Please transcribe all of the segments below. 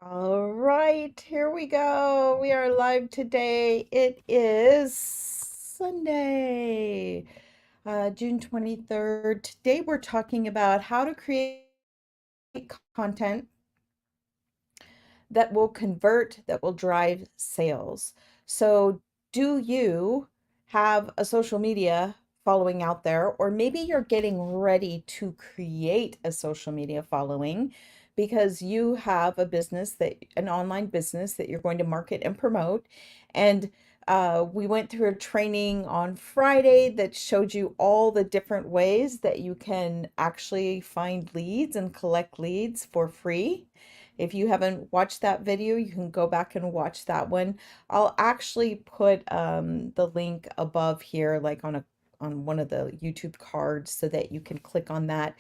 All right, here we go. We are live today. It is Sunday, June 23rd. Today we're talking about how to create content that will convert, that will drive sales. So, do you have a social media following out there, or maybe you're getting ready to create a social media following because you have a business an online business that you're going to market and promote. And we went through a training on Friday that showed you all the different ways that you can actually find leads and collect leads for free. If you haven't watched that video, you can go back and watch that one. I'll actually put the link above here, like on one of the YouTube cards, so that you can click on that.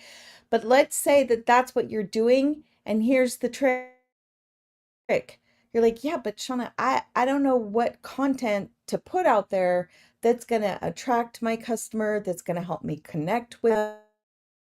But let's say that that's what you're doing, and here's the trick. You're like, yeah, but Shauna, I don't know what content to put out there that's going to attract my customer, that's going to help me connect with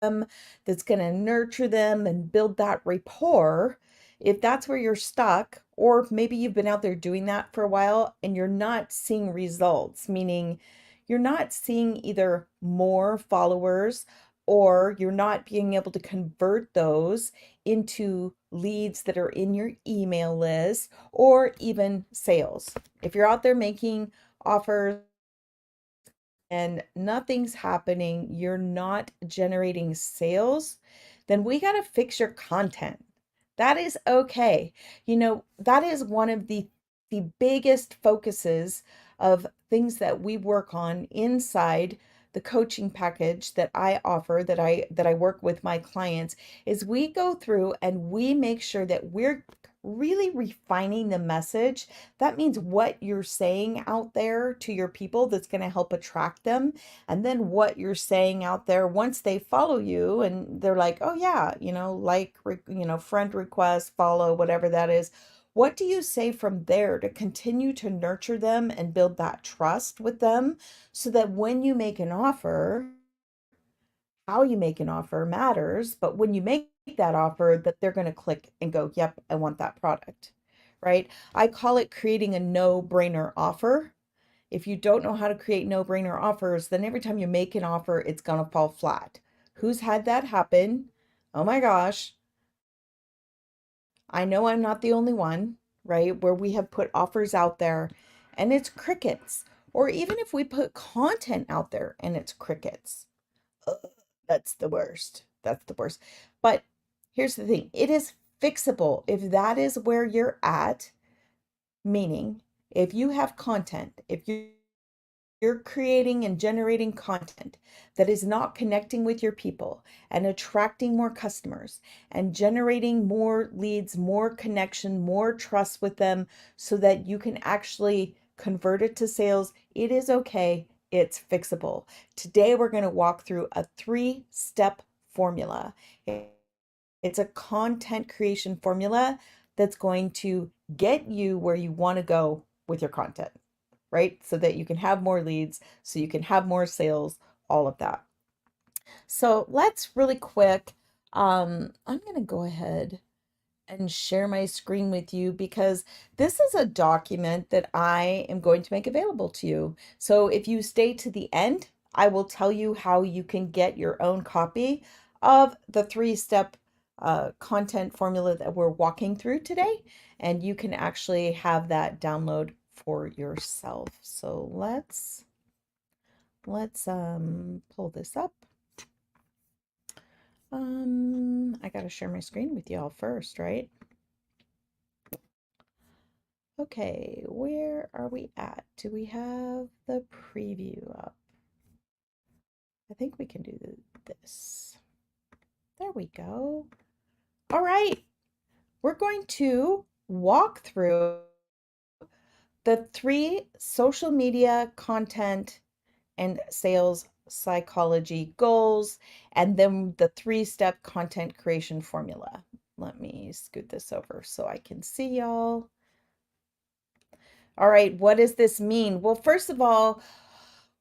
them, that's going to nurture them and build that rapport. If that's where you're stuck, or maybe you've been out there doing that for a while and you're not seeing results, meaning you're not seeing either more followers or you're not being able to convert those into leads that are in your email list or even sales. If you're out there making offers and nothing's happening, you're not generating sales, then we got to fix your content. That is okay. That is one of the biggest focuses of things that we work on inside the coaching package that I offer, that I work with my clients, is we go through and we make sure that we're really refining the message. That means what you're saying out there to your people that's going to help attract them. And then what you're saying out there once they follow you and they're like, oh, yeah, friend request, follow, whatever that is. What do you say from there to continue to nurture them and build that trust with them so that when you make an offer, how you make an offer matters, but when you make that offer, that they're going to click and go, yep, I want that product, right? I call it creating a no-brainer offer. If you don't know how to create no-brainer offers, then every time you make an offer, it's going to fall flat. Who's had that happen? Oh my gosh. I know I'm not the only one, right? Where we have put offers out there and it's crickets. Or even if we put content out there and it's crickets. Ugh, that's the worst. That's the worst. But here's the thing, it is fixable. If that is where you're at, meaning if you have content, if you're creating and generating content that is not connecting with your people and attracting more customers and generating more leads, more connection, more trust with them so that you can actually convert it to sales, it is okay. It's fixable. Today, we're going to walk through a 3-step formula. It's a content creation formula that's going to get you where you want to go with your content, right? So that you can have more leads, so you can have more sales, all of that. So let's really quick, I'm going to go ahead and share my screen with you because this is a document that I am going to make available to you. So if you stay to the end, I will tell you how you can get your own copy of the 3-step content formula that we're walking through today, and you can actually have that download for yourself. So let's pull this up. I gotta share my screen with y'all first, right? Okay, where are we at? Do we have the preview up? I think we can do this. There we go. All right, we're going to walk through the 3 social media content and sales psychology goals, and then the 3-step content creation formula. Let me scoot this over so I can see y'all. All right, what does this mean? Well, first of all,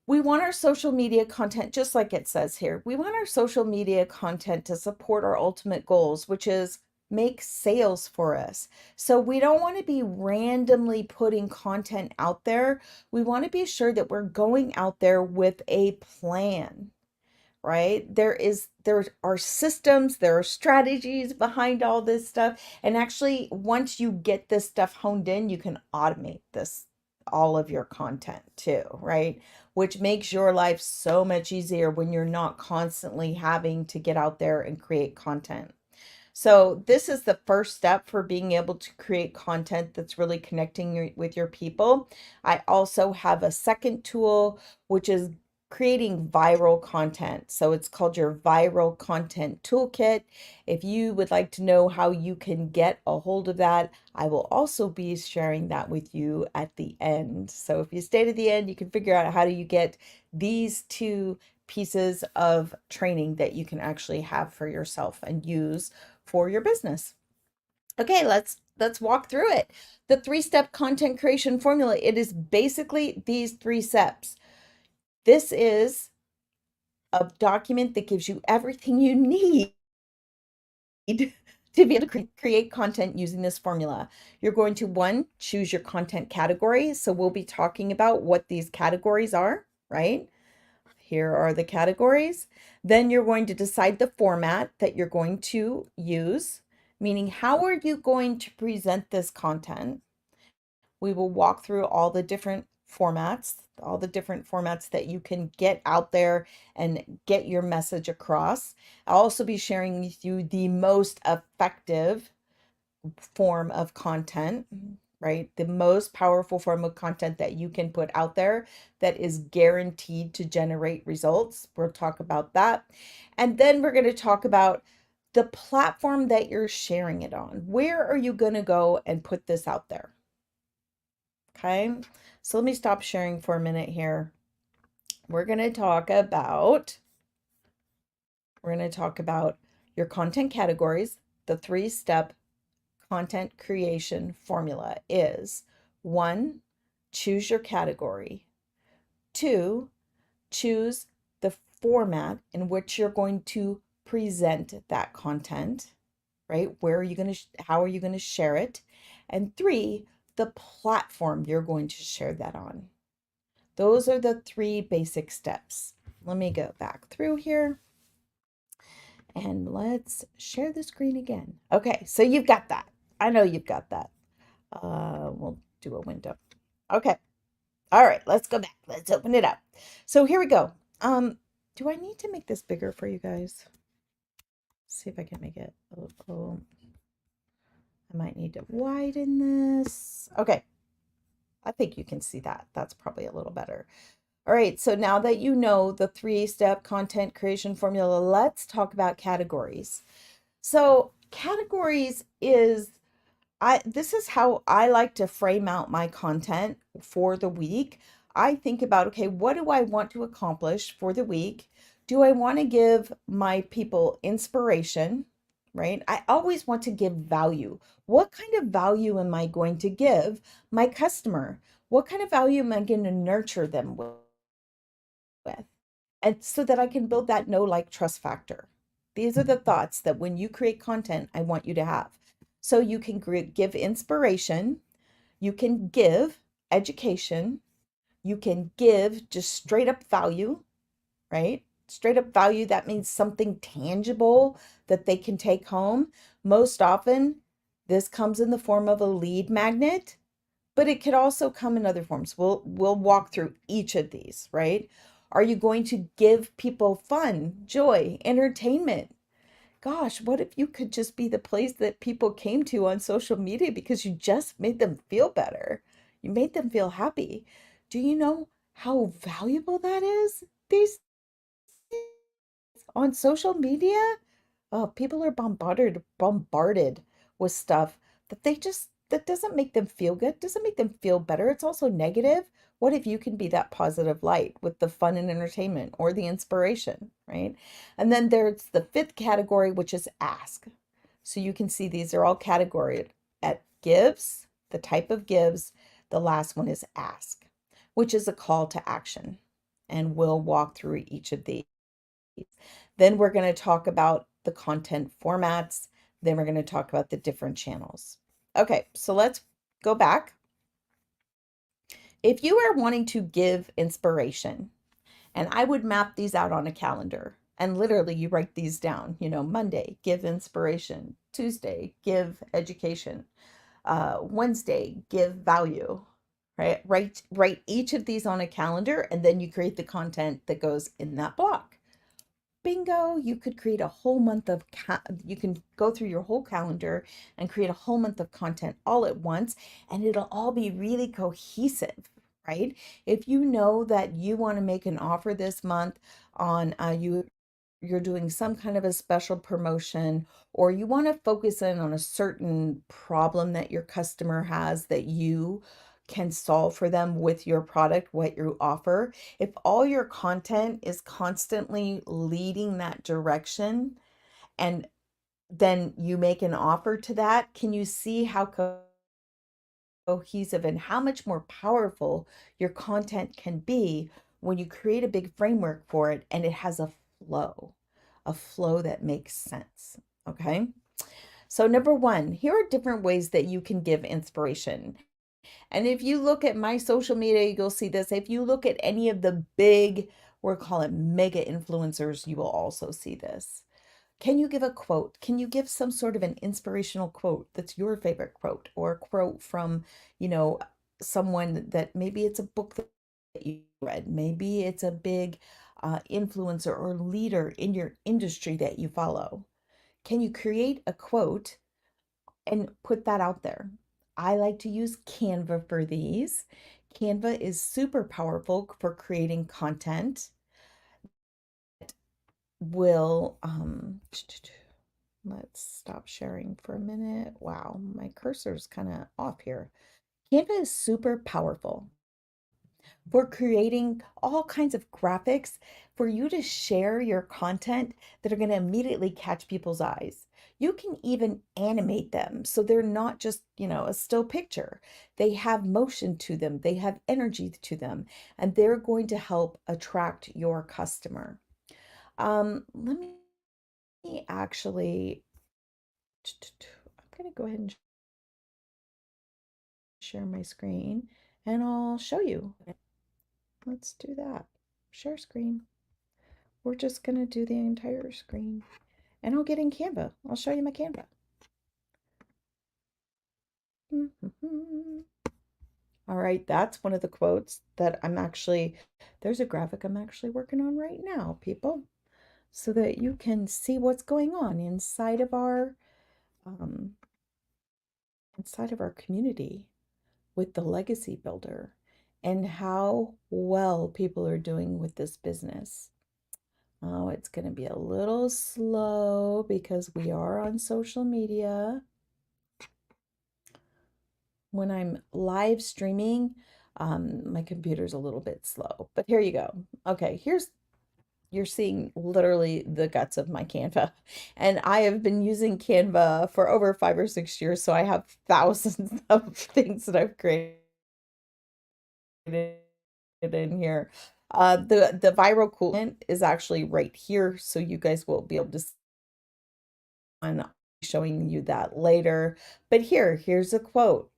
we want our social media content, just like it says here, we want our social media content to support our ultimate goals, which is make sales for us. So we don't want to be randomly putting content out there. We want to be sure that we're going out there with a plan, right? There are systems, there are strategies behind all this stuff. And actually, once you get this stuff honed in, you can automate this all of your content too, right? Which makes your life so much easier when you're not constantly having to get out there and create content. So this is the first step for being able to create content that's really connecting with your people. I also have a second tool, which is creating viral content. So it's called your Viral Content Toolkit. If you would like to know how you can get a hold of that, I will also be sharing that with you at the end. So if you stay to the end, you can figure out how do you get these two pieces of training that you can actually have for yourself and use for your business. Okay, let's walk through it. The three-step content creation formula, it is basically these three steps. This is a document that gives you everything you need to be able to create content using this formula. You're going to, one, choose your content category. So we'll be talking about what these categories are, right? Here are the categories. Then you're going to decide the format that you're going to use, meaning how are you going to present this content? We will walk through all the different formats that you can get out there and get your message across. I'll also be sharing with you the most effective form of content, right? The most powerful form of content that you can put out there that is guaranteed to generate results. We'll talk about that. And then we're going to talk about the platform that you're sharing it on. Where are you going to go and put this out there? Okay, so let me stop sharing for a minute here. We're going to talk about your content categories. The three-step content creation formula is: one, choose your category. Two, choose the format in which you're going to present that content, right? How are you going to share it? And three, the platform you're going to share that on. Those are the three basic steps. Let me go back through here and let's share the screen again. Okay, so you've got that. I know you've got that. We'll do a window. Okay. All right, let's go back. Let's open it up. So here we go. Do I need to make this bigger for you guys? See if I can make it a little. I might need to widen this. Okay. I think you can see that. That's probably a little better. All right, so now that you know the three-step content creation formula, let's talk about categories. So categories is this is how I like to frame out my content for the week. I think about, okay, what do I want to accomplish for the week? Do I want to give my people inspiration, right? I always want to give value. What kind of value am I going to give my customer? What kind of value am I going to nurture them with? And so that I can build that know, like, trust factor. These are the thoughts that when you create content, I want you to have. So you can give inspiration, you can give education, you can give just straight up value, right? Straight up value, that means something tangible that they can take home. Most often, this comes in the form of a lead magnet, but it could also come in other forms. We'll walk through each of these, right? Are you going to give people fun, joy, entertainment? Gosh, what if you could just be the place that people came to on social media because you just made them feel better? You made them feel happy. Do you know how valuable that is these days on social media? Oh, people are bombarded with stuff that doesn't make them feel good, doesn't make them feel better. It's also negative. What if you can be that positive light with the fun and entertainment or the inspiration, right? And then there's the fifth category, which is ask. So you can see these are all categorized at gives, the type of gives. The last one is ask, which is a call to action. And we'll walk through each of these. Then we're going to talk about the content formats, Then we're going to talk about the different channels. Okay, so let's go back. If you are wanting to give inspiration, and I would map these out on a calendar, and literally you write these down, Monday, give inspiration, Tuesday, give education, Wednesday, give value, right? Write each of these on a calendar, and then you create the content that goes in that block. Bingo, you could create a whole month of, you can go through your whole calendar and create a whole month of content all at once, and it'll all be really cohesive, right? If you know that you want to make an offer this month on you're doing some kind of a special promotion, or you want to focus in on a certain problem that your customer has that you can solve for them with your product, what you offer. If all your content is constantly leading that direction, and then you make an offer to that, can you see how cohesive and how much more powerful your content can be when you create a big framework for it and it has a flow that makes sense? Okay. So, number one, here are different ways that you can give inspiration. And if you look at my social media, you'll see this. If you look at any of the big, we're calling mega influencers, you will also see this. Can you give a quote? Can you give some sort of an inspirational quote that's your favorite quote, or a quote from, you know, someone that maybe it's a book that you read, maybe it's a big influencer or leader in your industry that you follow? Can you create a quote and put that out there? I like to use Canva for these. Canva is super powerful for creating content. Will let's stop sharing for a minute. Wow, my cursor's kind of off here. Canva is super powerful for creating all kinds of graphics for you to share your content that are going to immediately catch people's eyes. You can even animate them so they're not just, a still picture. They have motion to them, they have energy to them, and they're going to help attract your customer. Let me actually, I'm going to go ahead and share my screen and I'll show you. Let's do that. Share screen. We're just going to do the entire screen. And I'll get in Canva. I'll show you my Canva. All right, that's one of the quotes that there's a graphic I'm actually working on right now, people, so that you can see what's going on um, inside of our community with the Legacy Builder and how well people are doing with this business. Oh, it's going to be a little slow because we are on social media. When I'm live streaming, my computer's a little bit slow, but here you go. Okay, you're seeing literally the guts of my Canva. And I have been using Canva for over 5 or 6 years, so I have thousands of things that I've created in here. The viral content is actually right here, so you guys will be able to see. I'm showing you that later. But here's a quote.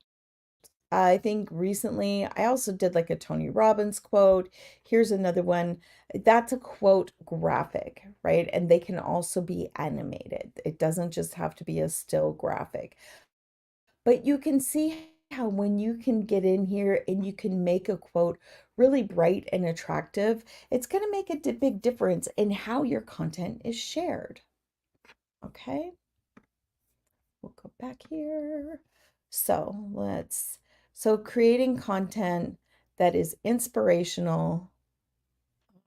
I think recently I also did like a Tony Robbins quote. Here's another one. That's a quote graphic, right? And they can also be animated. It doesn't just have to be a still graphic. But you can see how when you can get in here and you can make a quote really bright and attractive, it's going to make a big difference in how your content is shared. Okay, we'll go back here. So creating content that is inspirational.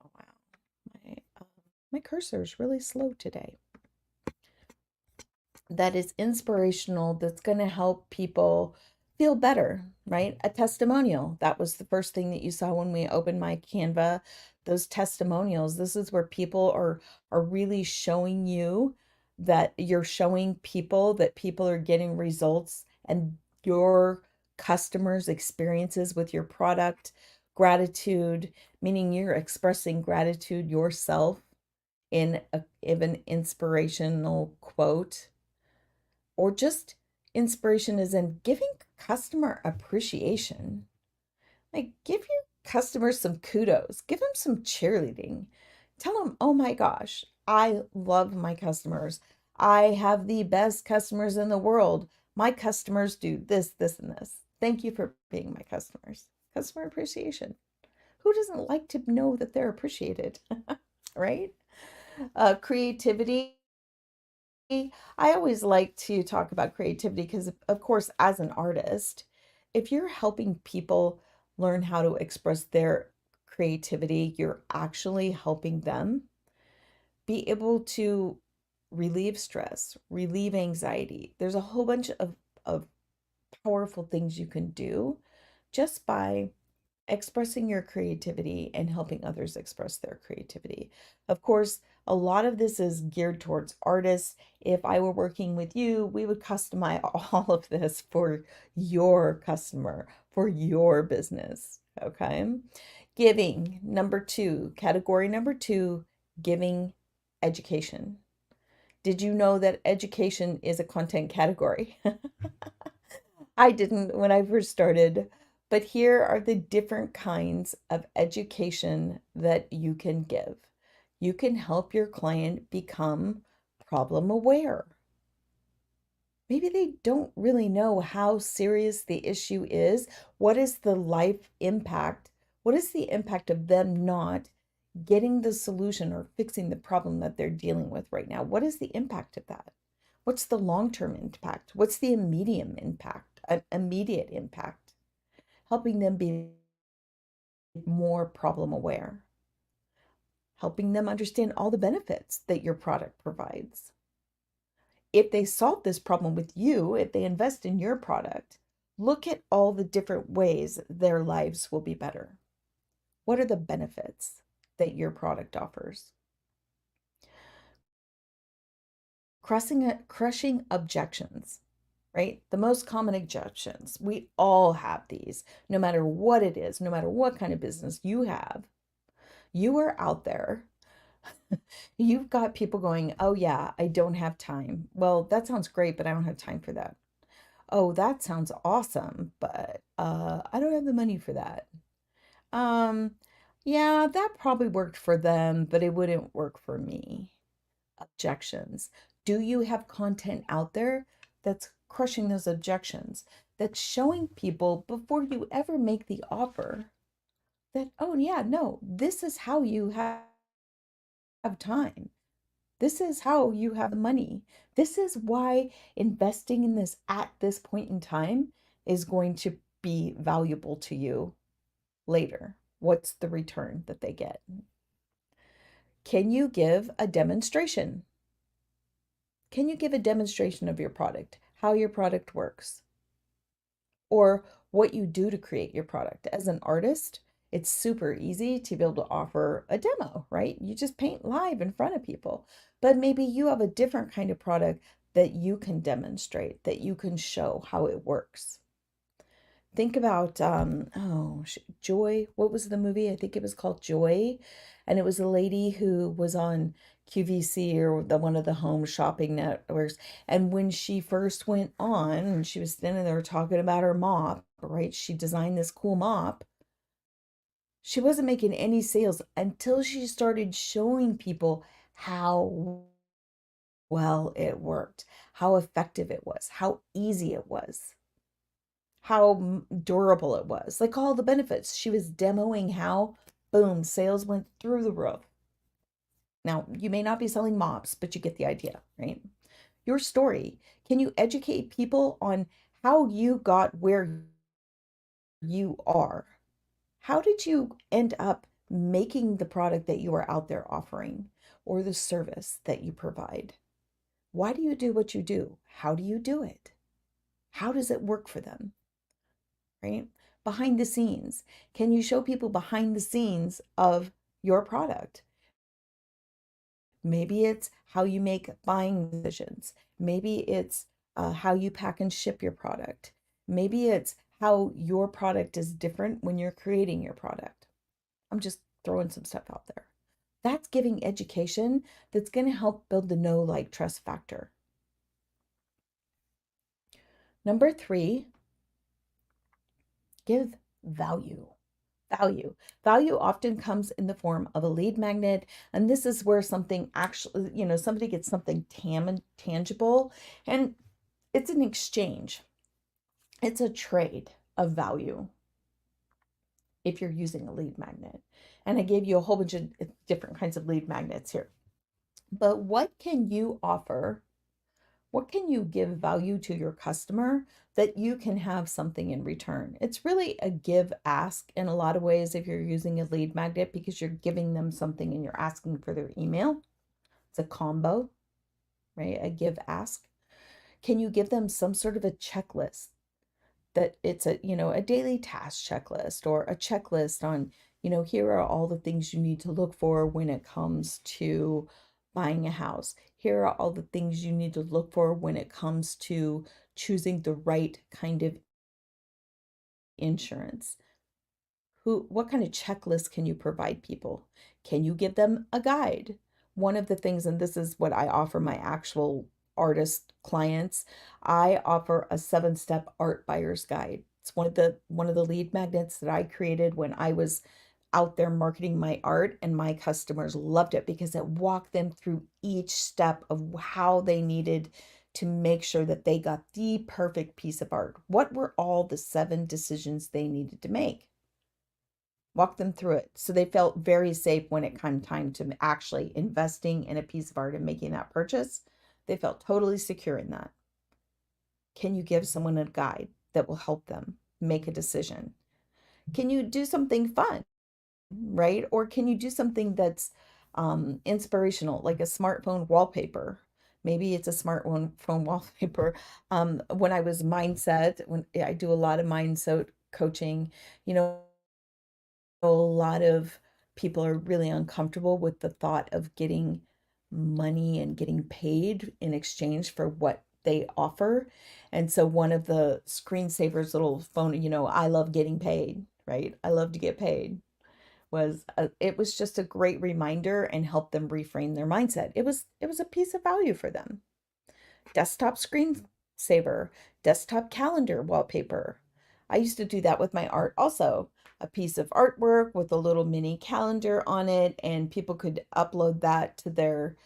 Oh, wow, my cursor is really slow today. That is inspirational, that's going to help people feel better, right? A testimonial. That was the first thing that you saw when we opened my Canva, those testimonials. This is where people are really showing you that you're showing people that people are getting results and your customers' experiences with your product. Gratitude, meaning you're expressing gratitude yourself in an inspirational quote. or just inspiration is in giving customer appreciation. Like, give your customers some kudos, give them some cheerleading. Tell them, oh my gosh, I love my customers. I have the best customers in the world. My customers do this, this, and this. Thank you for being my customers. Customer appreciation. Who doesn't like to know that they're appreciated, right? Creativity. I always like to talk about creativity because, of course, as an artist, if you're helping people learn how to express their creativity, you're actually helping them be able to relieve stress, relieve anxiety. There's a whole bunch of powerful things you can do just by expressing your creativity and helping others express their creativity. Of course, a lot of this is geared towards artists. If I were working with you, we would customize all of this for your customer, for your business. Okay. Giving, number two, category number two, giving education. Did you know that education is a content category? I didn't when I first started, but here are the different kinds of education that you can give. You can help your client become problem aware. Maybe they don't really know how serious the issue is. What is the life impact? What is the impact of them not getting the solution or fixing the problem that they're dealing with right now? What is the impact of that? What's the long-term impact? What's the immediate impact? Helping them be more problem aware, helping them understand all the benefits that your product provides. If they solve this problem with you, if they invest in your product, look at all the different ways their lives will be better. What are the benefits that your product offers? Crushing objections, right? The most common objections. We all have these, no matter what it is, no matter what kind of business you have. You are out there. You've got people going, oh, yeah, I don't have time. Well, that sounds great, but I don't have time for that. Oh, that sounds awesome, but I don't have the money for that. Um, yeah, that probably worked for them, but it wouldn't work for me. Objections. Do you have content out there that's crushing those objections, that's showing people before you ever make the offer that, oh, yeah, no, this is how you have time. This is how you have money. This is why investing in this at this point in time is going to be valuable to you later. What's the return that they get? Can you give a demonstration? Can you give a demonstration of your product, how your product works, or what you do to create your product? As an artist, it's super easy to be able to offer a demo, right? You just paint live in front of people. But maybe you have a different kind of product that you can demonstrate, that you can show how it works. Think about Joy. What was the movie? I think it was called Joy, and it was a lady who was on QVC or one of the home shopping networks. And when she first went on, and she was standing there talking about her mop, right? She designed this cool mop. She wasn't making any sales until she started showing people how well it worked, how effective it was, how easy it was, how durable it was, like all the benefits. She was demoing how, boom, sales went through the roof. Now, you may not be selling mops, but you get the idea, right? Your story. Can you educate people on how you got where you are? How did you end up making the product that you are out there offering or the service that you provide? Why do you do what you do? How do you do it? How does it work for them? Right? Behind the scenes. Can you show people behind the scenes of your product? Maybe it's how you make buying decisions. Maybe it's how you pack and ship your product. Maybe it's how your product is different when you're creating your product. I'm just throwing some stuff out there. That's giving education that's going to help build the know, like, trust factor. Number three, give value. Value. Value often comes in the form of a lead magnet. And this is where something actually, somebody gets something tangible, and it's an exchange. It's a trade of value if you're using a lead magnet. And I gave you a whole bunch of different kinds of lead magnets here. But what can you offer? What can you give value to your customer that you can have something in return? It's really a give ask in a lot of ways if you're using a lead magnet, because you're giving them something and you're asking for their email. It's a combo, right? A give ask. Can you give them some sort of a checklist, that it's a daily task checklist, or a checklist on, here are all the things you need to look for when it comes to buying a house. Here are all the things you need to look for when it comes to choosing the right kind of insurance. What kind of checklist can you provide people? Can you give them a guide? One of the things, and this is what I offer my actual artist clients, I offer a 7-step art buyer's guide. It's one of the lead magnets that I created when I was out there marketing my art, and my customers loved it because it walked them through each step of how they needed to make sure that they got the perfect piece of art. What were all the 7 decisions they needed to make? Walk them through it so they felt very safe when it came time to actually investing in a piece of art and making that purchase. They felt totally secure in that. Can you give someone a guide that will help them make a decision? Can you do something fun, right? Or can you do something that's inspirational, like a smartphone wallpaper? Maybe it's a smartphone wallpaper. When I was when I do a lot of mindset coaching, you know, a lot of people are really uncomfortable with the thought of getting money and getting paid in exchange for what they offer. And so one of the screensavers little phone, I love getting paid, right? I love to get paid, it was just a great reminder and helped them reframe their mindset. It was a piece of value for them. Desktop screensaver, desktop calendar wallpaper. I used to do that with my art also. A piece of artwork with a little mini calendar on it, and people could upload that to their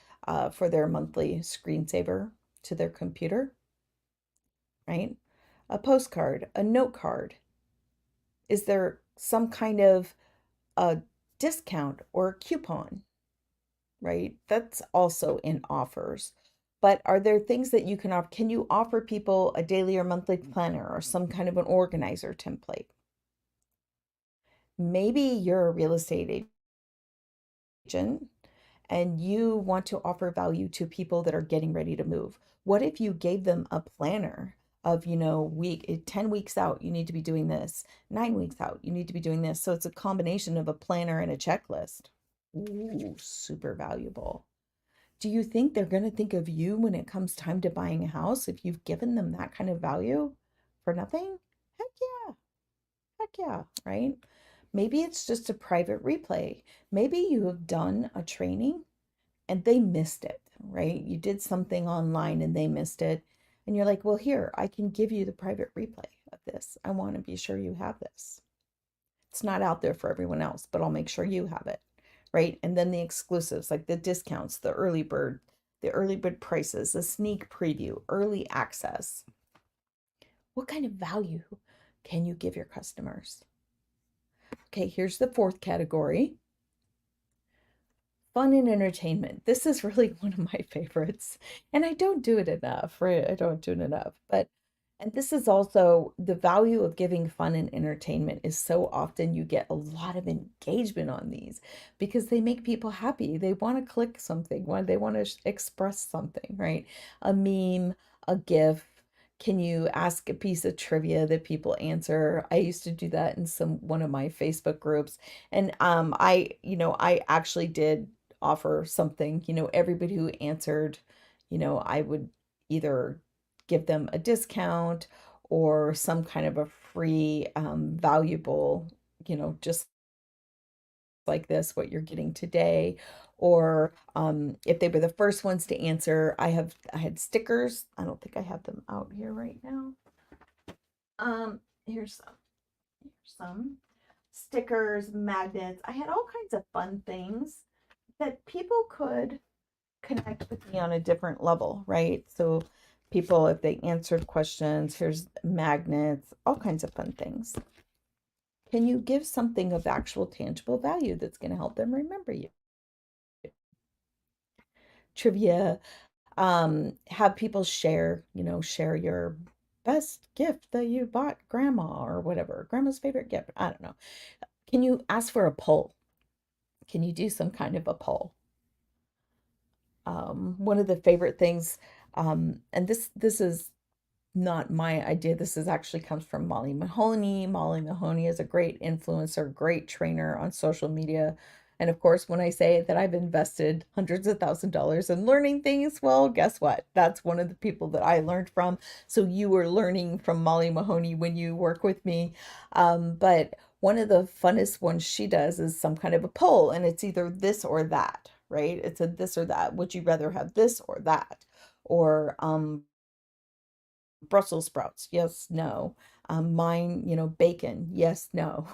for their monthly screensaver to their computer, right? A postcard, a note card. Is there some kind of a discount or a coupon, right? That's also in offers. But are there things that you can offer? Can you offer people a daily or monthly planner or some kind of an organizer template? Maybe you're a real estate agent and you want to offer value to people that are getting ready to move. What if you gave them a planner of, 10 weeks out, you need to be doing this, 9 weeks out, you need to be doing this. So it's a combination of a planner and a checklist. Ooh, super valuable. Do you think they're going to think of you when it comes time to buying a house if you've given them that kind of value for nothing? Heck yeah. Heck yeah, right? Maybe it's just a private replay. Maybe you have done a training and they missed it, right? You did something online and they missed it. And you're like, well, here, I can give you the private replay of this. I want to be sure you have this. It's not out there for everyone else, but I'll make sure you have it, right? And then the exclusives, like the discounts, the early bird prices, the sneak preview, early access. What kind of value can you give your customers? Okay, here's the 4th category. Fun and entertainment. This is really one of my favorites, and I don't do it enough, right? I don't do it enough. And this is also the value of giving fun and entertainment is so often you get a lot of engagement on these because they make people happy. They want to click something, they want to express something, right? A meme, a GIF. Can you ask a piece of trivia that people answer? I used to do that in one of my Facebook groups. And I actually did offer something, everybody who answered, I would either give them a discount or some kind of a free, valuable, just like this, what you're getting today. Or if they were the first ones to answer, I had stickers. I don't think I have them out here right now. Here's some. Here's some stickers, magnets. I had all kinds of fun things that people could connect with me on a different level, right? So people, if they answered questions, here's magnets, all kinds of fun things. Can you give something of actual tangible value that's going to help them remember you? Trivia, have people share, share your best gift that you bought grandma or whatever, grandma's favorite gift. I don't know. Can you ask for a poll? Can you do some kind of a poll? One of the favorite things, and this is not my idea. This is actually comes from Molly Mahoney. Molly Mahoney is a great influencer, great trainer on social media. And of course, when I say that I've invested hundreds of $1,000s in learning things, well, guess what? That's one of the people that I learned from. So you were learning from Molly Mahoney when you work with me. But one of the funnest ones she does is some kind of a poll, and it's either this or that, right? It's a this or that. Would you rather have this or that? Or Brussels sprouts, yes, no. Mine, bacon, yes, no.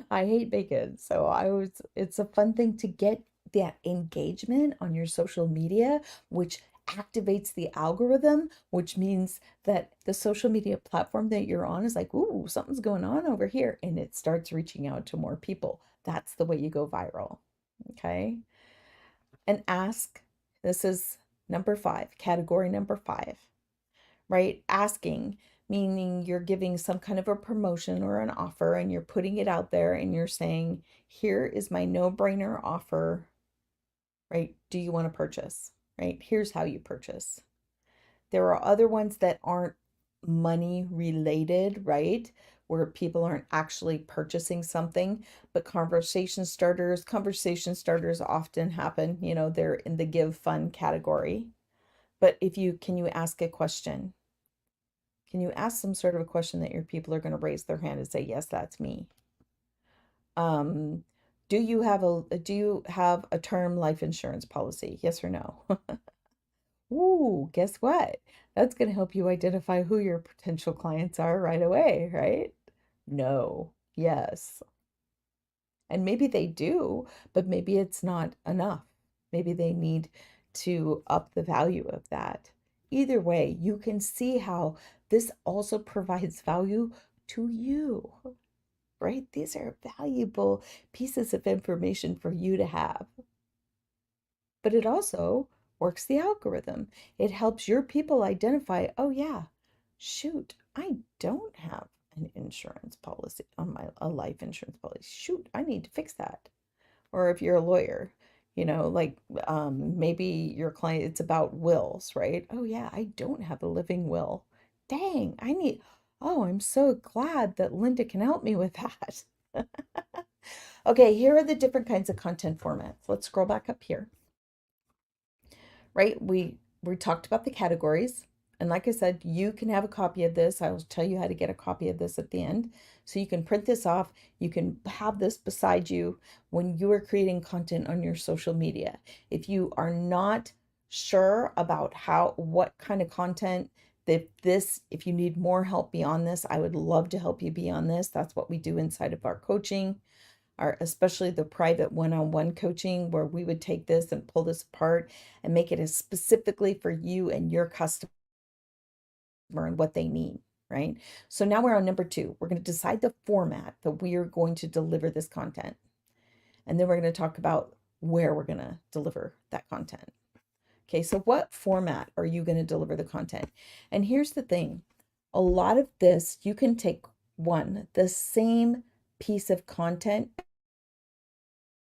I hate bacon. So it's a fun thing to get that engagement on your social media, which activates the algorithm, which means that the social media platform that you're on is like, ooh, something's going on over here. And it starts reaching out to more people. That's the way you go viral. Okay. And ask, this is number 5, category number 5, right? Asking, meaning you're giving some kind of a promotion or an offer and you're putting it out there and you're saying, here is my no-brainer offer, right? Do you want to purchase, right? Here's how you purchase. There are other ones that aren't money related, right? Where people aren't actually purchasing something, but conversation starters often happen, they're in the give fun category. But can you ask a question? Can you ask some sort of a question that your people are going to raise their hand and say, yes, that's me? Um, do you have a term life insurance policy? Yes or no? Ooh, guess what? That's going to help you identify who your potential clients are right away, right? No. Yes. And maybe they do, but maybe it's not enough. Maybe they need to up the value of that. Either way, you can see how this also provides value to you, right? These are valuable pieces of information for you to have. But it also works the algorithm. It helps your people identify, oh yeah, shoot, I don't have an insurance policy on a life insurance policy. Shoot, I need to fix that. Or if you're a lawyer, like maybe your client, it's about wills, right? Oh yeah, I don't have a living will. Dang, oh, I'm so glad that Linda can help me with that. Okay, here are the different kinds of content formats. Let's scroll back up here, right? We talked about the categories. And like I said, you can have a copy of this. I will tell you how to get a copy of this at the end. So you can print this off. You can have this beside you when you are creating content on your social media. If you are not sure about what kind of content, if you need more help beyond this, I would love to help you beyond this. That's what we do inside of our coaching, especially the private one-on-one coaching, where we would take this and pull this apart and make it as specifically for you and your customer and what they need, right? So now we're on number 2. We're going to decide the format that we are going to deliver this content. And then we're going to talk about where we're going to deliver that content. Okay, so what format are you going to deliver the content? And here's the thing. A lot of this, you can take the same piece of content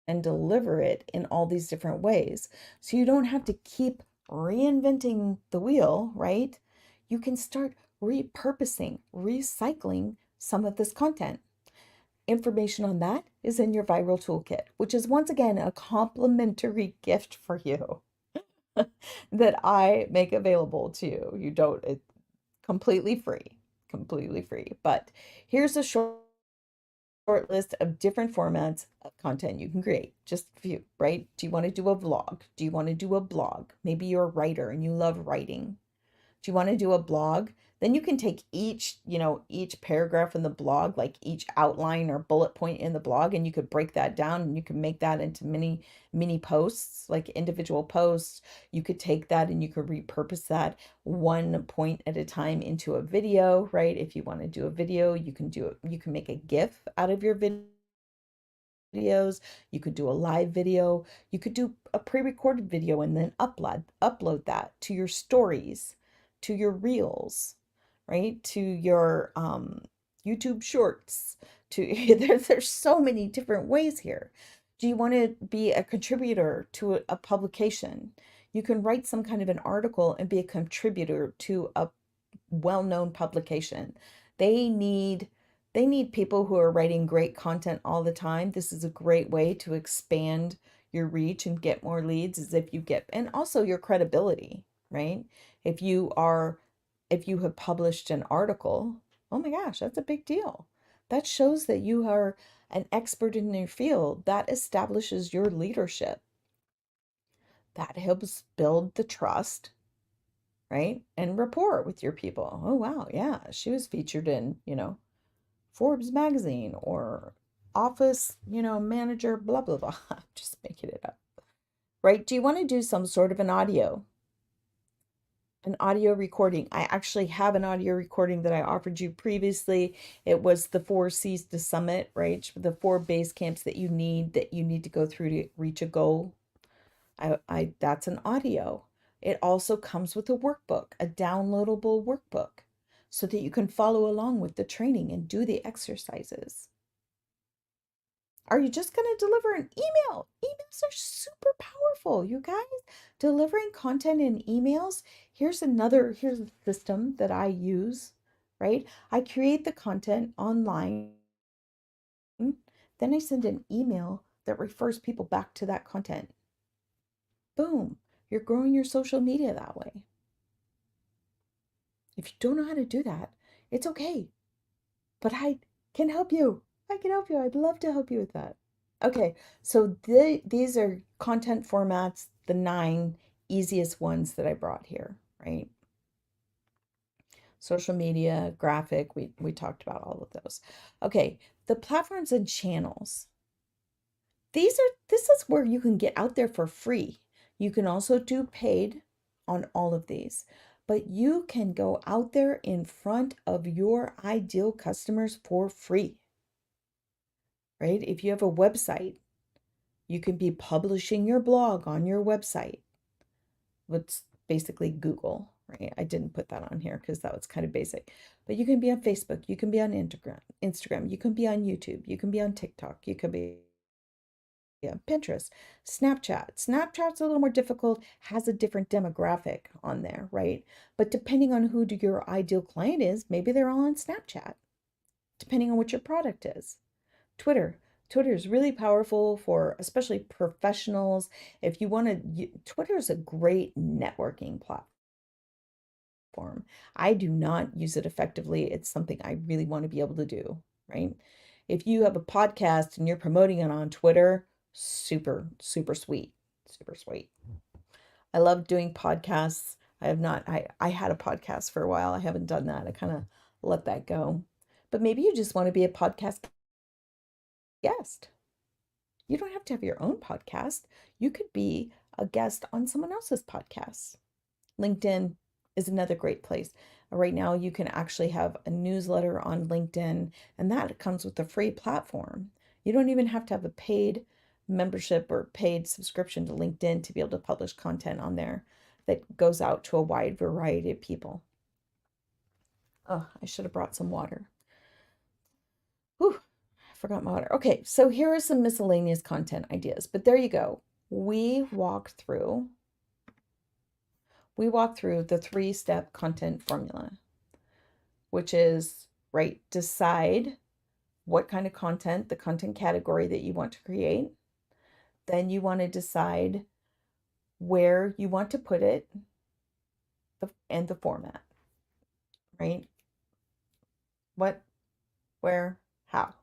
and deliver it in all these different ways. So you don't have to keep reinventing the wheel, right? You can start repurposing, recycling some of this content. Information on that is in your viral toolkit, which is once again a complimentary gift for you that I make available to you. It's completely free, completely free. But here's a short list of different formats of content you can create. Just a few, right? Do you want to do a vlog? Do you want to do a blog? Maybe you're a writer and you love writing. Do you want to do a blog? Then you can take each paragraph in the blog, like each outline or bullet point in the blog, and you could break that down and you can make that into mini posts, like individual posts. You could take that and you could repurpose that one point at a time into a video, right? If you want to do a video, you can do it. You can make a GIF out of your videos. You could do a live video. You could do a pre-recorded video and then upload that to your stories, to your reels, right? To your YouTube shorts. To there's so many different ways here. Do you want to be a contributor to a publication? You can write some kind of an article and be a contributor to a well-known publication. They need they need people who are writing great content all the time. This is a great way to expand your reach and get more leads is if you get, and also your credibility, right? If you are, if you have published an article, oh my gosh, that's a big deal. That shows that you are an expert in your field. That establishes your leadership. That helps build the trust, right? And rapport with your people. Oh, wow. Yeah. She was featured in, Forbes magazine or office, manager, blah, blah, blah. I'm just making it up, right? Do you want to do some sort of an audio recording? I actually have an audio recording that I offered you previously. It was the 4 C's to summit, right? The 4 base camps that you need to go through to reach a goal. That's an audio. It also comes with a workbook, a downloadable workbook, so that you can follow along with the training and do the exercises. Are you just going to deliver an email? Emails are super powerful, you guys. Delivering content in emails. Here's a system that I use, right? I create the content online, then I send an email that refers people back to that content. Boom, you're growing your social media that way. If you don't know how to do that, it's okay. But I can help you. I can help you. I'd love to help you with that. Okay, so these are content formats, the 9 easiest ones that I brought here, right? Social media, graphic, we talked about all of those. Okay, the platforms and channels. This is where you can get out there for free. You can also do paid on all of these, but you can go out there in front of your ideal customers for free, right? If you have a website, you can be publishing your blog on your website. What's basically Google, right? I didn't put that on here because that was kind of basic. But you can be on Facebook, you can be on Instagram, you can be on YouTube, you can be on TikTok, you can be on Pinterest, Snapchat. Snapchat's a little more difficult, has a different demographic on there, right? But depending on who your ideal client is, maybe they're all on Snapchat, depending on what your product is. Twitter. Twitter is really powerful for especially professionals. If you want to, Twitter is a great networking platform. I do not use it effectively. It's something I really want to be able to do, right? If you have a podcast and you're promoting it on Twitter, super, super sweet. Super sweet. I love doing podcasts. I have not, I had a podcast for a while. I haven't done that. I kind of let that go. But maybe you just want to be a podcast guest. You don't have to have your own podcast. You could be a guest on someone else's podcast. LinkedIn is another great place. Right now, you can actually have a newsletter on LinkedIn, and that comes with a free platform. You don't even have to have a paid membership or paid subscription to LinkedIn to be able to publish content on there that goes out to a wide variety of people. Oh, I should have brought some water. Whew, I forgot my water. Okay, so here are some miscellaneous content ideas, but there you go. We walk through the 3-step content formula, which is, right, decide what kind of content, the content category that you want to create. Then you want to decide where you want to put it and the format, right? What, where, how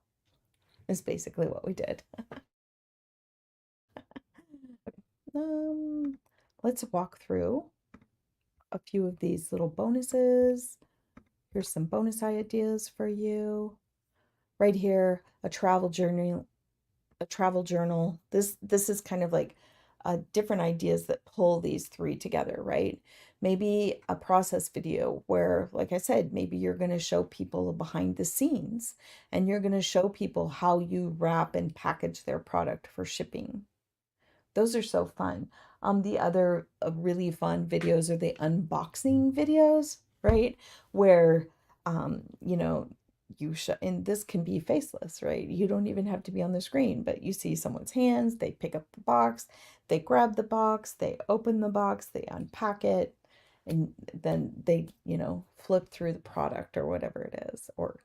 is basically what we did. um, let's walk through a few of these little bonuses. Here's some bonus ideas for you. Right here, a travel journey, a travel journal. This is kind of like different ideas that pull these three together, right? Maybe a process video where, like I said, maybe you're going to show people behind the scenes and you're going to show people how you wrap and package their product for shipping. Those are so fun. The other really fun videos are the unboxing videos, right? Where, you know, you show, and this can be faceless, right? You don't even have to be on the screen, but you see someone's hands, they pick up the box, they grab the box, they open the box, they unpack it, and then they, flip through the product or whatever it is, or,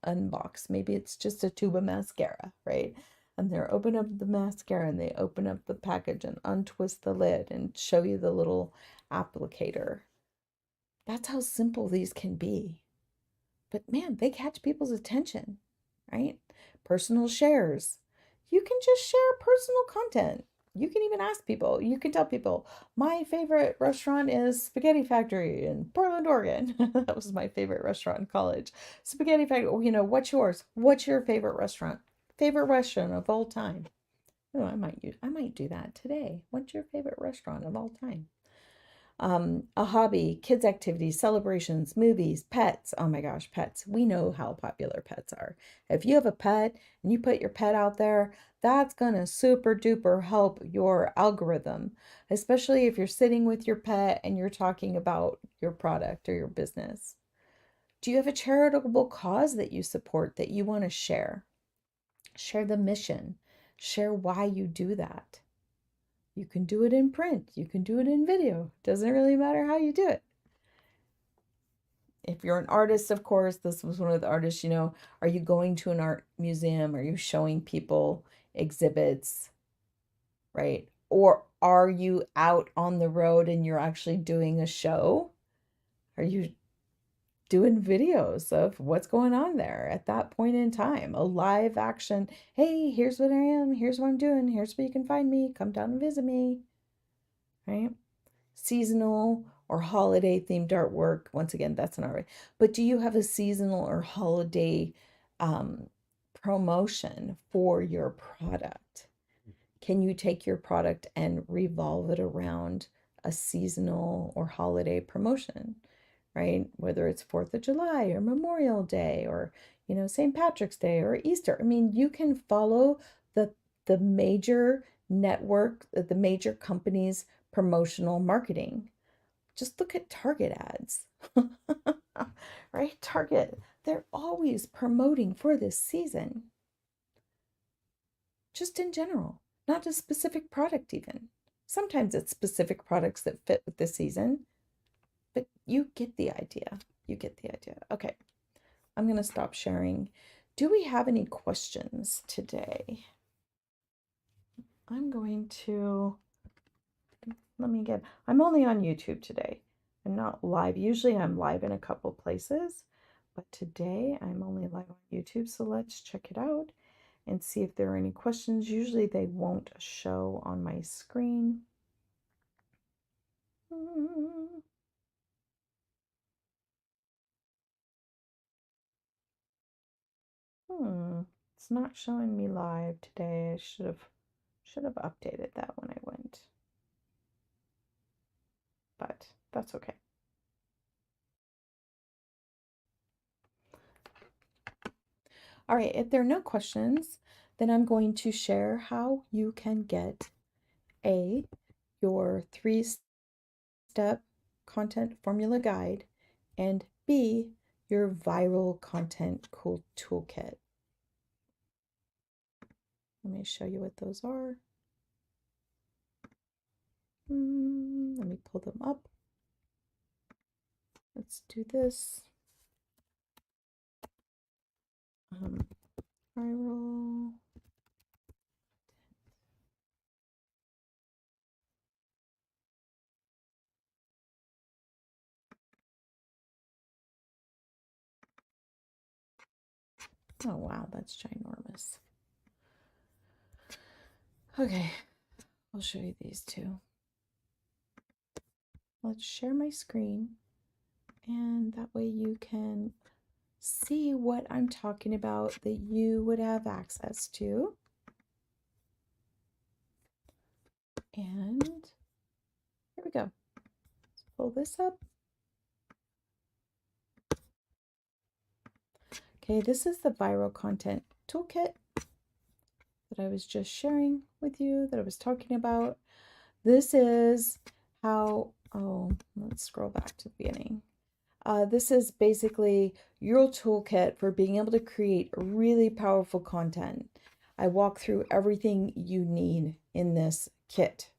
unbox. Maybe it's just a tube of mascara, right? And they're open up the mascara and they open up the package and untwist the lid and show you the little applicator. That's how simple these can be. But man, they catch people's attention, right? Personal shares. You can just share personal content. You can even ask people. You can tell people, my favorite restaurant is Spaghetti Factory in Portland, Oregon. That was my favorite restaurant in college. Spaghetti Factory. What's yours? What's your favorite restaurant? Favorite restaurant of all time? Oh, I might do that today. What's your favorite restaurant of all time? A hobby, kids' activities, celebrations, movies, pets. Oh my gosh, pets. We know how popular pets are. If you have a pet and you put your pet out there, that's gonna super duper help your algorithm, especially if you're sitting with your pet and you're talking about your product or your business. Do you have a charitable cause that you support that you want to share? Share the mission. Share why you do that. You can do it in print. You can do it in video. Doesn't really matter how you do it. If you're an artist, of course, this was one of the artists, are you going to an art museum? Are you showing people exhibits, right? Or are you out on the road and you're actually doing a show? Are you doing videos of what's going on there at that point in time? A live action, hey, here's what I am, here's what I'm doing, here's where you can find me, come down and visit me, right? Seasonal or holiday themed artwork. Once again, that's an art. But do you have a seasonal or holiday promotion for your product? Can you take your product and revolve it around a seasonal or holiday promotion, right? Whether it's 4th of July or Memorial Day or, St. Patrick's Day or Easter. I mean, you can follow the major network, the major companies' promotional marketing. Just look at Target ads, right? Target, they're always promoting for this season, just in general, not a specific product even. Sometimes it's specific products that fit with the season, but you get the idea. You get the idea. Okay, I'm going to stop sharing. Do we have any questions today? I'm going to, I'm only on YouTube today. I'm not live. Usually I'm live in a couple places, but today I'm only live on YouTube. So let's check it out and see if there are any questions. Usually they won't show on my screen. It's not showing me live today. I should have updated that when I went. But that's okay. All right, if there are no questions, then I'm going to share how you can get your 3-step content formula guide, and B, your viral content cool toolkit. Let me show you what those are. Let me pull them up. Let's do this. Viral. Oh, wow, that's ginormous. Okay, I'll show you these two. let's share my screen, and that way you can see what I'm talking about that you would have access to. And here we go. Let's pull this up. Okay, this is the viral content toolkit that I was just sharing with you, that I was talking about. This is how, oh, let's scroll back to the beginning. This is basically your toolkit for being able to create really powerful content. I walk through everything you need in this kit,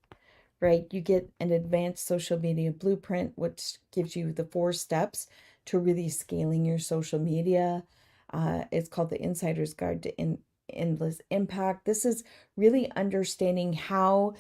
right? You get an advanced social media blueprint, which gives you the 4 steps to really scaling your social media. It's called the Insider's Guide to Endless Impact. This is really understanding how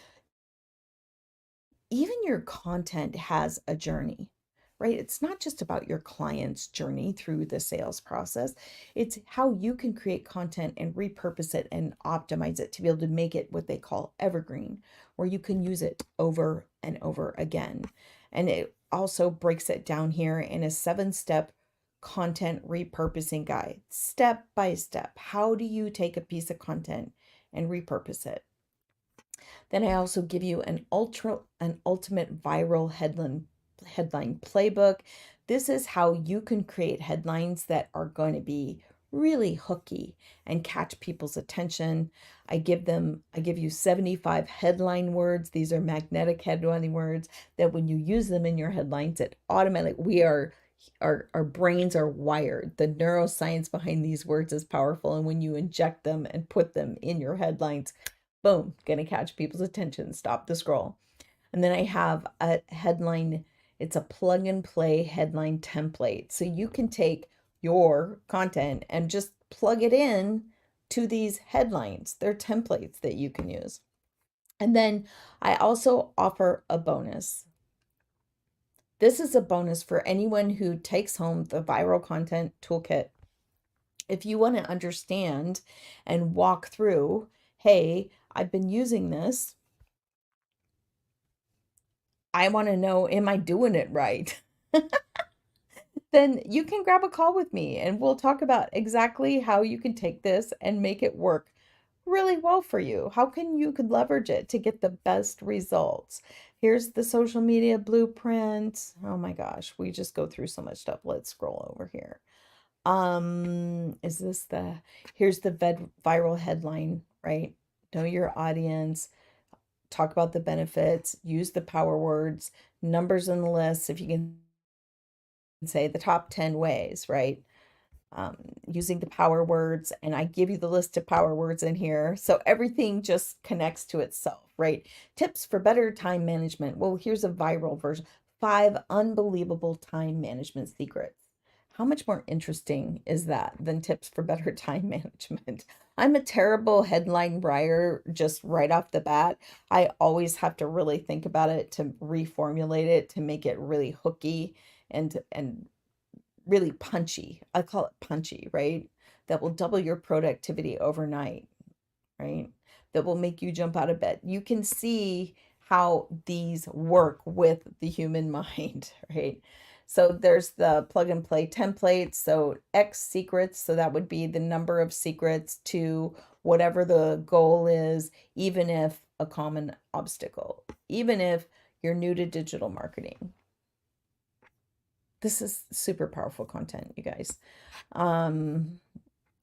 even your content has a journey, right? It's not just about your client's journey through the sales process. It's how you can create content and repurpose it and optimize it to be able to make it what they call evergreen, where you can use it over and over again. And it also breaks it down here in a 7-step content repurposing guide, step by step. How do you take a piece of content and repurpose it? Then I also give you an ultimate viral headline playbook. This is how you can create headlines that are going to be really hooky and catch people's attention. I give you 75 headline words. These are magnetic headline words that when you use them in your headlines, it automatically, our brains are wired. The neuroscience behind these words is powerful. And when you inject them and put them in your headlines, boom, gonna catch people's attention, stop the scroll. And then I have a headline, it's a plug and play headline template. So you can take your content and just plug it in to these headlines. They're templates that you can use. And then I also offer a bonus. This is a bonus for anyone who takes home the viral content toolkit. If you want to understand and walk through, hey, I've been using this. I want to know, am I doing it right? Then you can grab a call with me and we'll talk about exactly how you can take this and make it work really well for you. How can you could leverage it to get the best results? Here's the social media blueprint. Oh my gosh, we just go through so much stuff. Let's scroll over here. Is this here's the viral headline, right? Know your audience, talk about the benefits, use the power words, numbers in the list. If you can say the top 10 ways, right? Using the power words, and I give you the list of power words in here. So everything just connects to itself, right? Tips for better time management. Well, here's a viral version. 5 unbelievable time management secrets. How much more interesting is that than tips for better time management? I'm a terrible headline writer just right off the bat. I always have to really think about it to reformulate it to make it really hooky and really punchy. I call it punchy, right? That will double your productivity overnight, right? That will make you jump out of bed. You can see how these work with the human mind, right? So there's the plug and play template. So X secrets, so that would be the number of secrets to whatever the goal is, even if a common obstacle, even if you're new to digital marketing. This is super powerful content, you guys.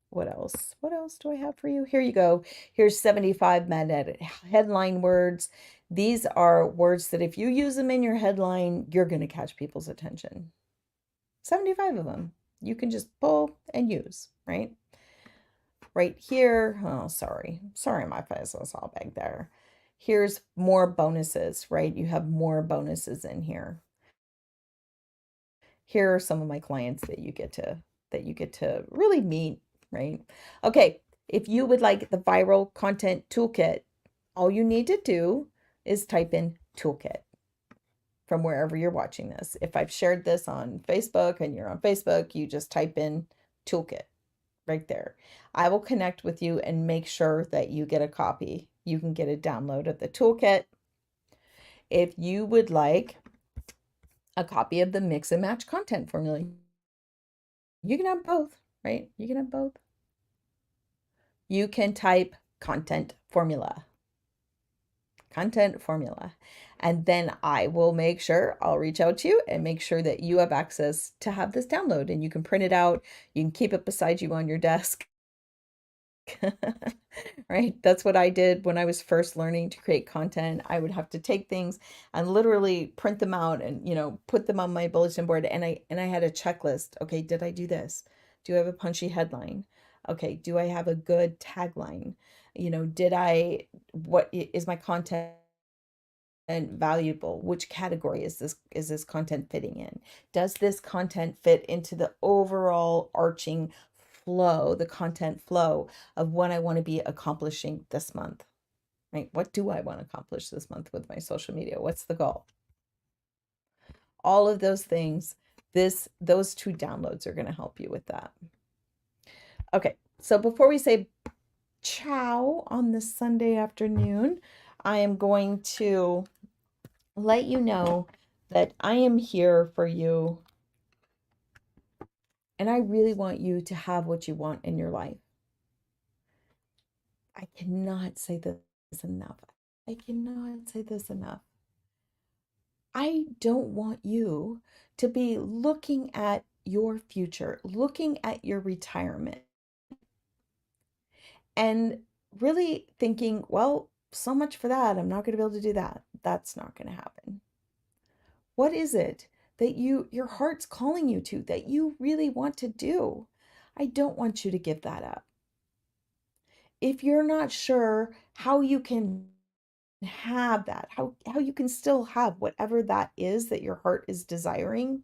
What else? What else do I have for you? Here you go. Here's 75 magnetic headline words. These are words that if you use them in your headline, you're going to catch people's attention. 75 of them. You can just pull and use, right? Right here. Oh, sorry. Sorry, my face was all back there. Here's more bonuses, right? You have more bonuses in here. Here are some of my clients that you get to really meet, right? Okay, if you would like the viral content toolkit, all you need to do is type in toolkit from wherever you're watching this. If I've shared this on Facebook and you're on Facebook, you just type in toolkit right there. I will connect with you and make sure that you get a copy. You can get a download of the toolkit. If you would like a copy of the mix and match content formula. You can have both, right? You can have both. You can type content formula, and then I will make sure I'll reach out to you and make sure that you have access to have this download, and you can print it out. You can keep it beside you on your desk. Right? That's what I did when I was first learning to create content. I would have to take things and literally print them out and, put them on my bulletin board. And I had a checklist. Okay, did I do this? Do I have a punchy headline? Okay, do I have a good tagline? What is my content and valuable? Which category is this content fitting in? Does this content fit into the overall arching flow, the content flow of what I want to be accomplishing this month? Right? What do I want to accomplish this month with my social media? What's the goal? All of those things, those 2 downloads are going to help you with that. Okay, so before we say ciao on this Sunday afternoon, I am going to let you know that I am here for you, and I really want you to have what you want in your life. I cannot say this enough. I cannot say this enough. I don't want you to be looking at your future, looking at your retirement, and really thinking, well, so much for that. I'm not going to be able to do that. That's not going to happen. What is it that your heart's calling you to, that you really want to do? I don't want you to give that up. If you're not sure how you can have that, how you can still have whatever that is that your heart is desiring,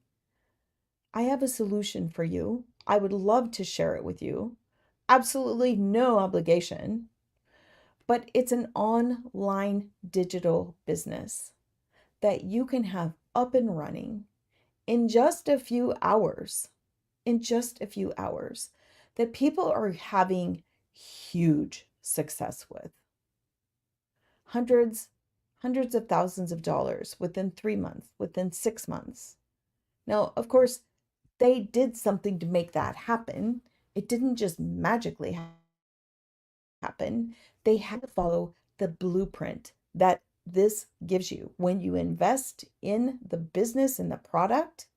I have a solution for you. I would love to share it with you. Absolutely no obligation, but it's an online digital business that you can have up and running in just a few hours, that people are having huge success with. Hundreds of thousands of dollars within 3 months, within 6 months. Now, of course, they did something to make that happen. It didn't just magically happen. They had to follow the blueprint that this gives you. When you invest in the business and the product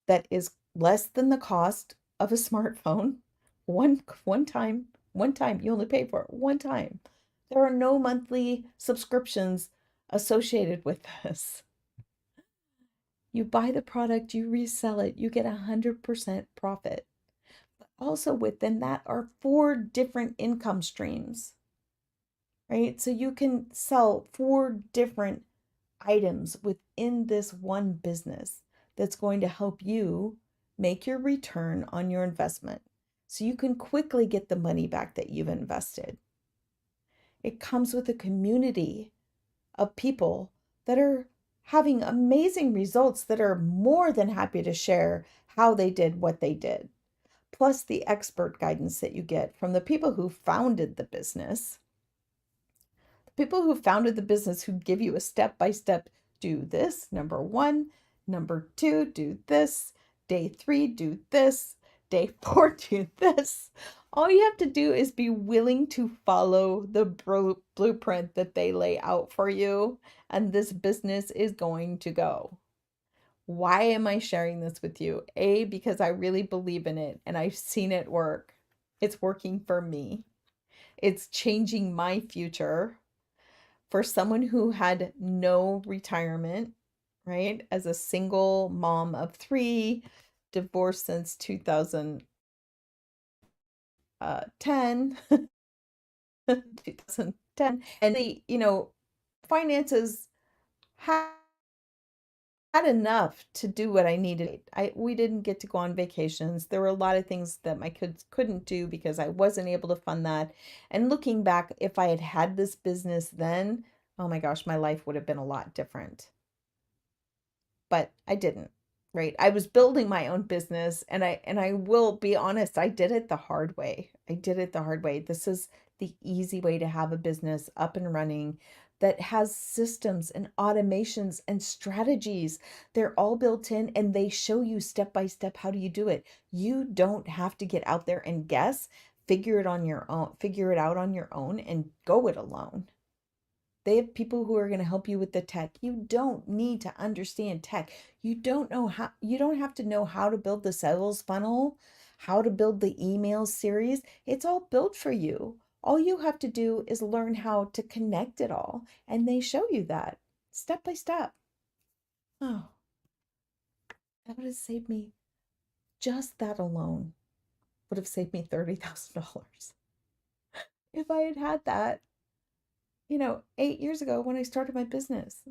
that is less than the cost of a smartphone, one time, you only pay for it one time. There are no monthly subscriptions associated with this. You buy the product, you resell it, you get 100% profit. But also within that are 4 different income streams, right? So you can sell 4 different items within this one business that's going to help you make your return on your investment so you can quickly get the money back that you've invested. It comes with a community of people that are having amazing results, that are more than happy to share how they did what they did. Plus the expert guidance that you get from the people who founded the business. The people who founded the business, who give you a step-by-step, do this, number 1, number 2, do this, day 3, do this, day 4, do this. All you have to do is be willing to follow the blueprint that they lay out for you, and this business is going to go. Why am I sharing this with you? A, because I really believe in it and I've seen it work. It's working for me. It's changing my future. For someone who had no retirement, right? As a single mom of 3, divorced since 2010, 2010, and finances had enough to do what I needed. We didn't get to go on vacations. There were a lot of things that my kids couldn't do because I wasn't able to fund that. And looking back, if I had had this business then, oh my gosh, my life would have been a lot different. But I didn't, right? I was building my own business, and I will be honest, I did it the hard way. This is the easy way to have a business up and running, that has systems and automations and strategies. They're all built in and they show you step by step how do you do it. You don't have to get out there and guess, figure it on your own, figure it out on your own and go it alone. They have people who are going to help you with the tech. You don't need to understand tech. You don't have to know how to build the sales funnel, how to build the email series. It's all built for you. All you have to do is learn how to connect it all, and they show you that step by step. Oh, that would have saved me, just that alone would have saved me $30,000 if I had had that, 8 years ago when I started my business.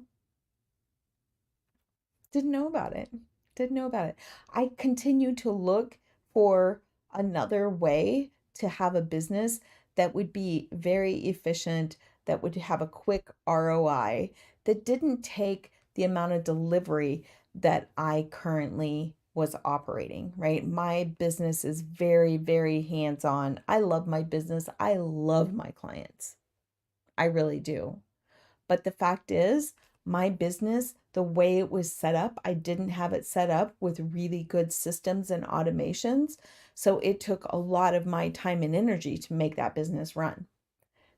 Didn't know about it. Didn't know about it. I continue to look for another way to have a business that would be very efficient, that would have a quick ROI, that didn't take the amount of delivery that I currently was operating, right? My business is very, very hands-on. I love my business. I love my clients. I really do. But the fact is, my business, the way it was set up, I didn't have it set up with really good systems and automations. So it took a lot of my time and energy to make that business run.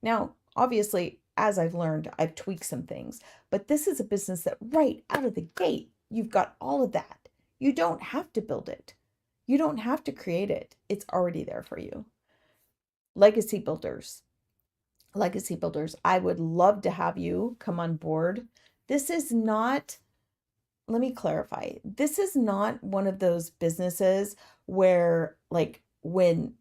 Now, obviously, as I've learned, I've tweaked some things, but this is a business that right out of the gate, you've got all of that. You don't have to build it. You don't have to create it. It's already there for you. Legacy builders. Legacy builders, I would love to have you come on board. This is not, let me clarify, this is not one of those businesses where, like, when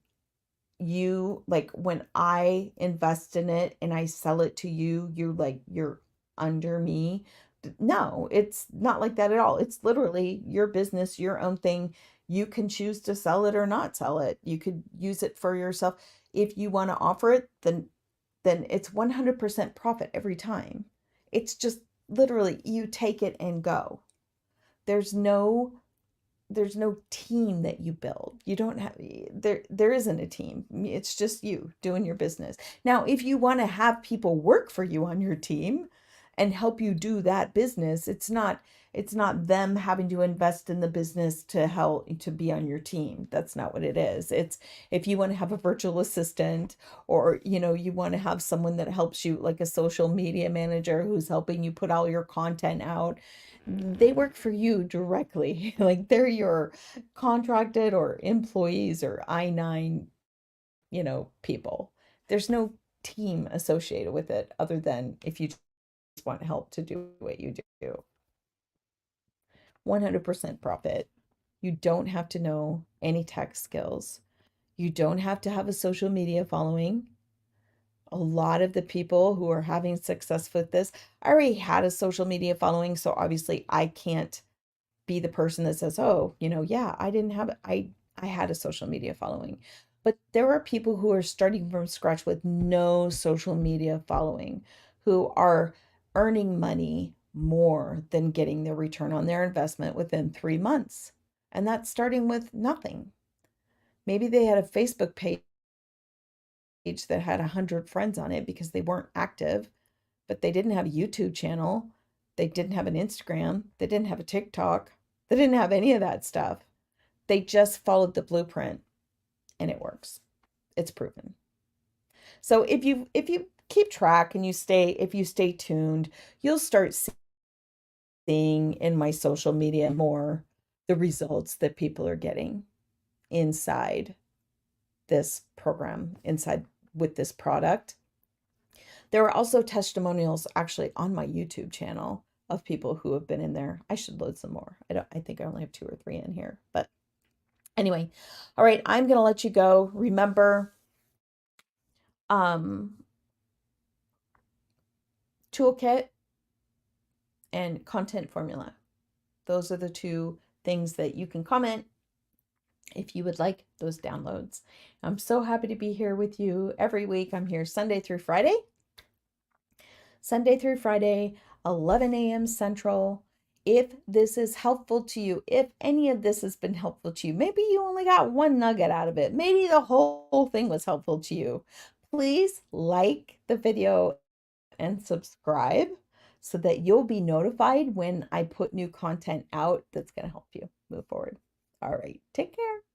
I invest in it and I sell it to you, you're under me. No, it's not like that at all. It's literally your business, your own thing. You can choose to sell it or not sell it. You could use it for yourself. If you want to offer it, then it's 100% profit every time. It's just literally you take it and go. There's no team that you build. You don't have there isn't a team. It's just you doing your business. Now, if you want to have people work for you on your team and help you do that business, it's not them having to invest in the business to help to be on your team. That's not what it is. It's if you want to have a virtual assistant, or you want to have someone that helps you, like a social media manager who's helping you put all your content out, they work for you directly. Like they're your contracted or employees or I-9, people. There's no team associated with it other than if you just want help to do what you do. 100% profit. You don't have to know any tech skills. You don't have to have a social media following. A lot of the people who are having success with this, I already had a social media following, so obviously I can't be the person that says, "Oh, yeah, I didn't have I had a social media following." But there are people who are starting from scratch with no social media following, who are earning money more than getting their return on their investment within 3 months. And that's starting with nothing. Maybe they had a Facebook page that had 100 friends on it because they weren't active, but they didn't have a YouTube channel. They didn't have an Instagram. They didn't have a TikTok. They didn't have any of that stuff. They just followed the blueprint and it works. It's proven. So if you keep track and if you stay tuned, you'll start seeing in my social media more the results that people are getting inside this program, inside with this product. There are also testimonials actually on my YouTube channel of people who have been in there. I should load some more. I think I only have 2 or 3 in here, but anyway. All right, I'm going to let you go. Remember, toolkit and content formula. Those are the 2 things that you can comment if you would like those downloads. I'm so happy to be here with you every week. I'm here Sunday through Friday. Sunday through Friday, 11 a.m. Central. If this is helpful to you, if any of this has been helpful to you, maybe you only got one nugget out of it, maybe the whole thing was helpful to you, please like the video and subscribe so that you'll be notified when I put new content out that's going to help you move forward. All right, take care.